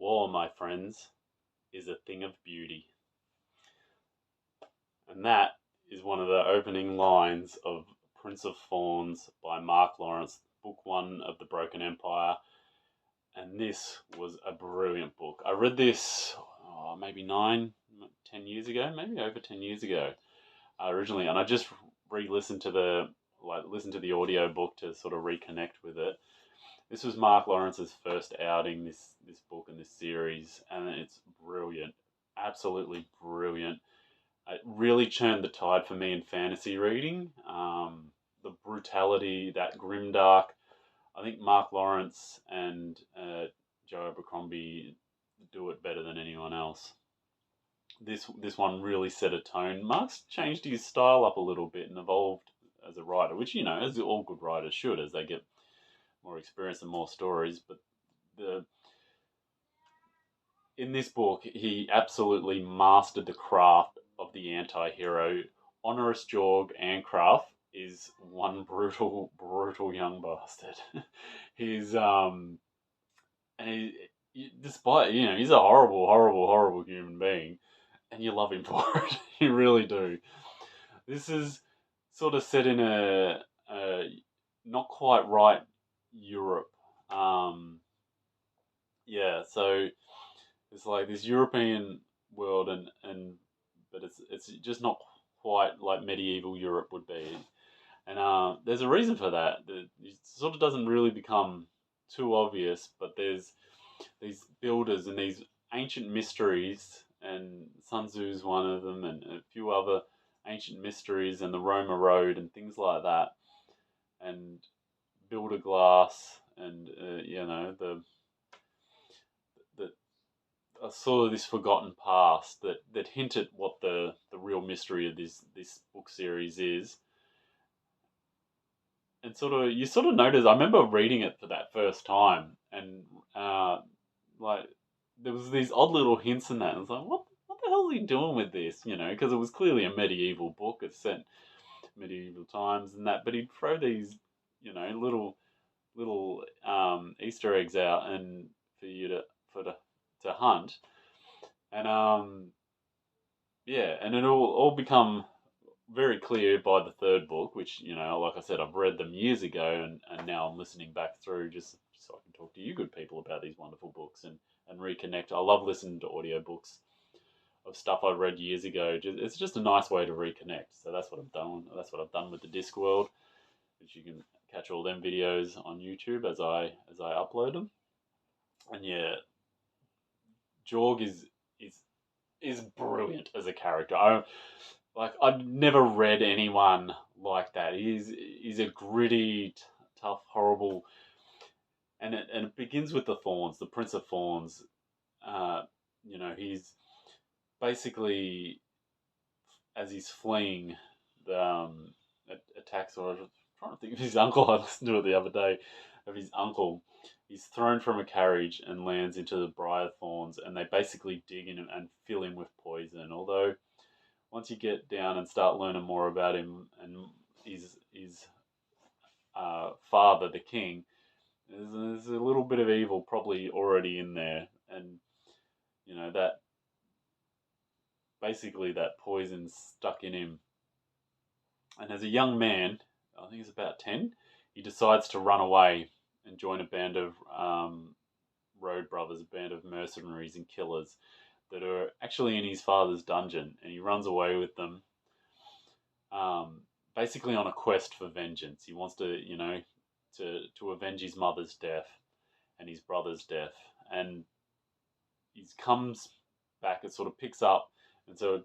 War, my friends, is a thing of beauty. And that is one of the opening lines of Prince of Thornes by Mark Lawrence, book one of the Broken Empire. And this was a brilliant book. I read this maybe 10 years ago, maybe over 10 years ago originally, and I just re-listened to the audio book to sort of reconnect with it. This was Mark Lawrence's first outing, this book and this series, and it's brilliant, absolutely brilliant. It really turned the tide for me in fantasy reading. The brutality, that grimdark. I think Mark Lawrence and Joe Abercrombie do it better than anyone else. This one really set a tone. Mark's changed his style up a little bit and evolved as a writer, which as all good writers should, as they get more experience and more stories. But in this book, he absolutely mastered the craft of the anti-hero. Honoris Jorg Ancraft is one brutal, brutal young bastard. He's and despite he's a horrible, horrible, horrible human being, and you love him for it. You really do. This is sort of set in a not quite right Europe. So it's like this European world, but it's just not quite like medieval Europe would be. And there's a reason for that. It sort of doesn't really become too obvious, but there's these builders and these ancient mysteries, and Sun Tzu's one of them, and a few other ancient mysteries, and the Roma Road and things like that, and builder glass, and sort of this forgotten past that hint at what the real mystery of this book series is. And you sort of notice. I remember reading it for that first time, and like there was these odd little hints in that. And I was like, what the hell is he doing with this? Because it was clearly a medieval book. It's set medieval times and that, but he'd throw these little Easter eggs out and for you to hunt, and and it'll all become very clear by the third book, which like I said, I've read them years ago, and now I'm listening back through just so I can talk to you good people about these wonderful books and reconnect. I love listening to audiobooks of stuff I read years ago. It's just a nice way to reconnect. So that's what I've done. That's what I've done with the Discworld, which you can catch all them videos on YouTube as I upload them. And yeah, Jorg is brilliant as a character. I've never read anyone like that. He's a gritty, tough, horrible, and it begins with the Thornes, the Prince of Thornes. He's basically, as he's fleeing the attacks, or I'm trying to think of his uncle. I listened to it the other day of his uncle. He's thrown from a carriage and lands into the Briar Thorns, and they basically dig in and fill him with poison. Although once you get down and start learning more about him and his father, the king, there's a little bit of evil probably already in there, and that basically that poison stuck in him. And as a young man, I think he's about 10, he decides to run away and join a band of road brothers, a band of mercenaries and killers that are actually in his father's dungeon, and he runs away with them, basically on a quest for vengeance. He wants to, to avenge his mother's death and his brother's death, and he comes back. It sort of picks up, and so it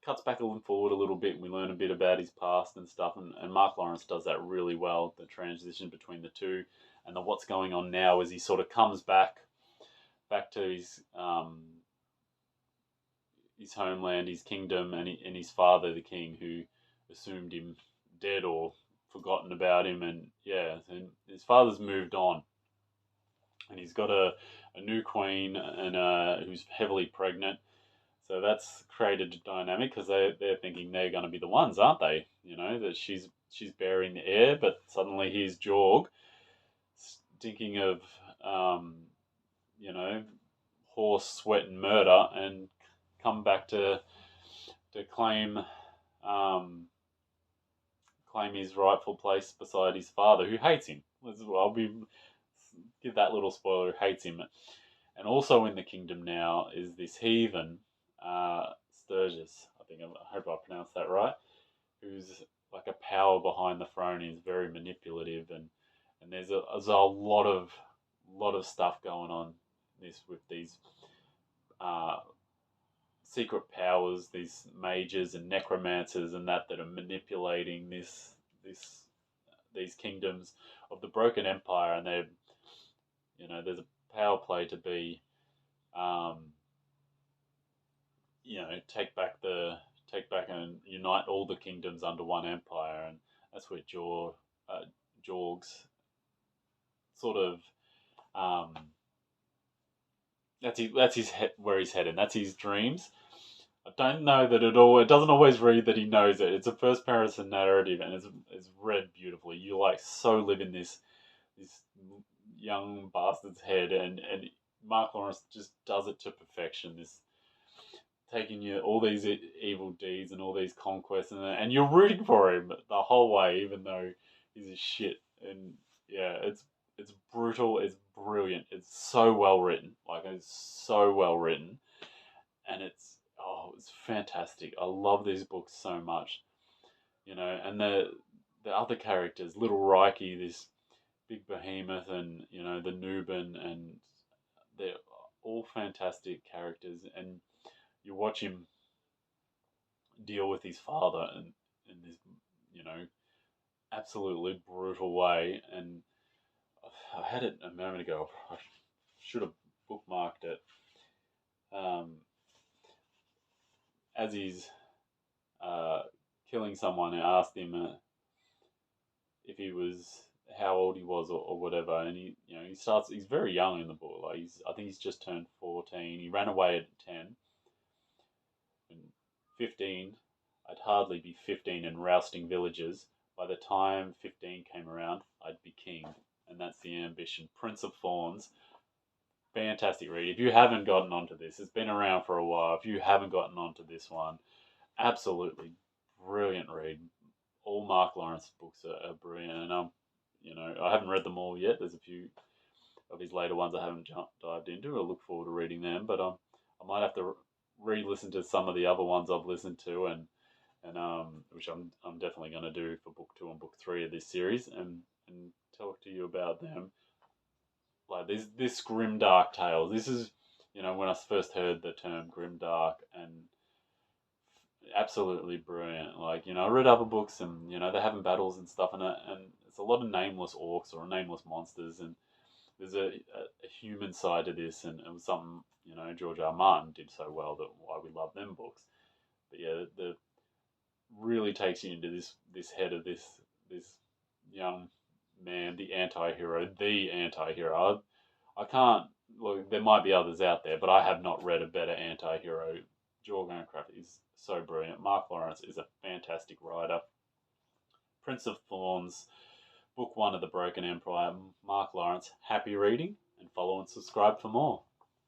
cuts back and forward a little bit, and we learn a bit about his past and stuff, and Mark Lawrence does that really well, the transition between the two, and what's going on now as he sort of comes back to his homeland, his kingdom, and his father, the king, who assumed him dead or forgotten about him, and his father's moved on, and he's got a new queen, and who's heavily pregnant. So that's created a dynamic because they're thinking they're going to be the ones, aren't they? That she's bearing the heir, but suddenly here's Jorg, thinking of horse, sweat, and murder, and come back to claim claim his rightful place beside his father, who hates him. I'll give that little spoiler, who hates him. And also in the kingdom now is this heathen, Sturgis. I hope I pronounced that right. Who's like a power behind the throne. He's very manipulative, and there's a lot of stuff going on with these uh, secret powers, these mages and necromancers and that are manipulating this these kingdoms of the broken empire, and they're, there's a power play to be, um, take back and unite all the kingdoms under one empire, and that's where Jorg's sort of, that's his where he's headed. That's his dreams. I don't know that it doesn't always read that he knows it. It's a first person narrative, and it's read beautifully. You so live in this young bastard's head, and Mark Lawrence just does it to perfection. This taking you all these evil deeds and all these conquests, and you're rooting for him the whole way, even though he's a shit. And yeah, it's brutal. It's brilliant. It's so well written. It's so well written, and it's fantastic. I love these books so much. And the other characters, Little Reiki, this big behemoth, and the Nuban, and they're all fantastic characters, and you watch him deal with his father in this, absolutely brutal way. And I had it a moment ago. I should have bookmarked it. As he's killing someone, I asked him if he was how old he was or whatever, and he's very young in the book. I think he's just turned 14. He ran away at 10. And 15, I'd hardly be 15 and rousting villagers. By the time 15 came around, I'd be king, and that's the ambition. Prince of Thornes, fantastic read. If you haven't gotten onto this, it's been around for a while. If you haven't gotten onto this one, absolutely brilliant read. All Mark Lawrence books are brilliant, and I haven't read them all yet. There's a few of his later ones I haven't dived into. I look forward to reading them, but I might have to re-listen to some of the other ones I've listened to, and which I'm definitely going to do for book 2 and book 3 of this series, and talk to you about them. Like this Grimdark tale. This is when I first heard the term Grimdark, and absolutely brilliant. I read other books, and they're having battles and stuff in it, and it's a lot of nameless orcs or nameless monsters, and there's a human side to this, and it was something George R. R. Martin did so well, that why we love them books. But yeah, the really takes you into this head of this young man, the anti-hero. I can't look. There might be others out there, but I have not read a better anti-hero. George Bancroft is so brilliant. Mark Lawrence is a fantastic writer. Prince of Thornes, book 1 of the Broken Empire. Mark Lawrence. Happy reading, and follow and subscribe for more.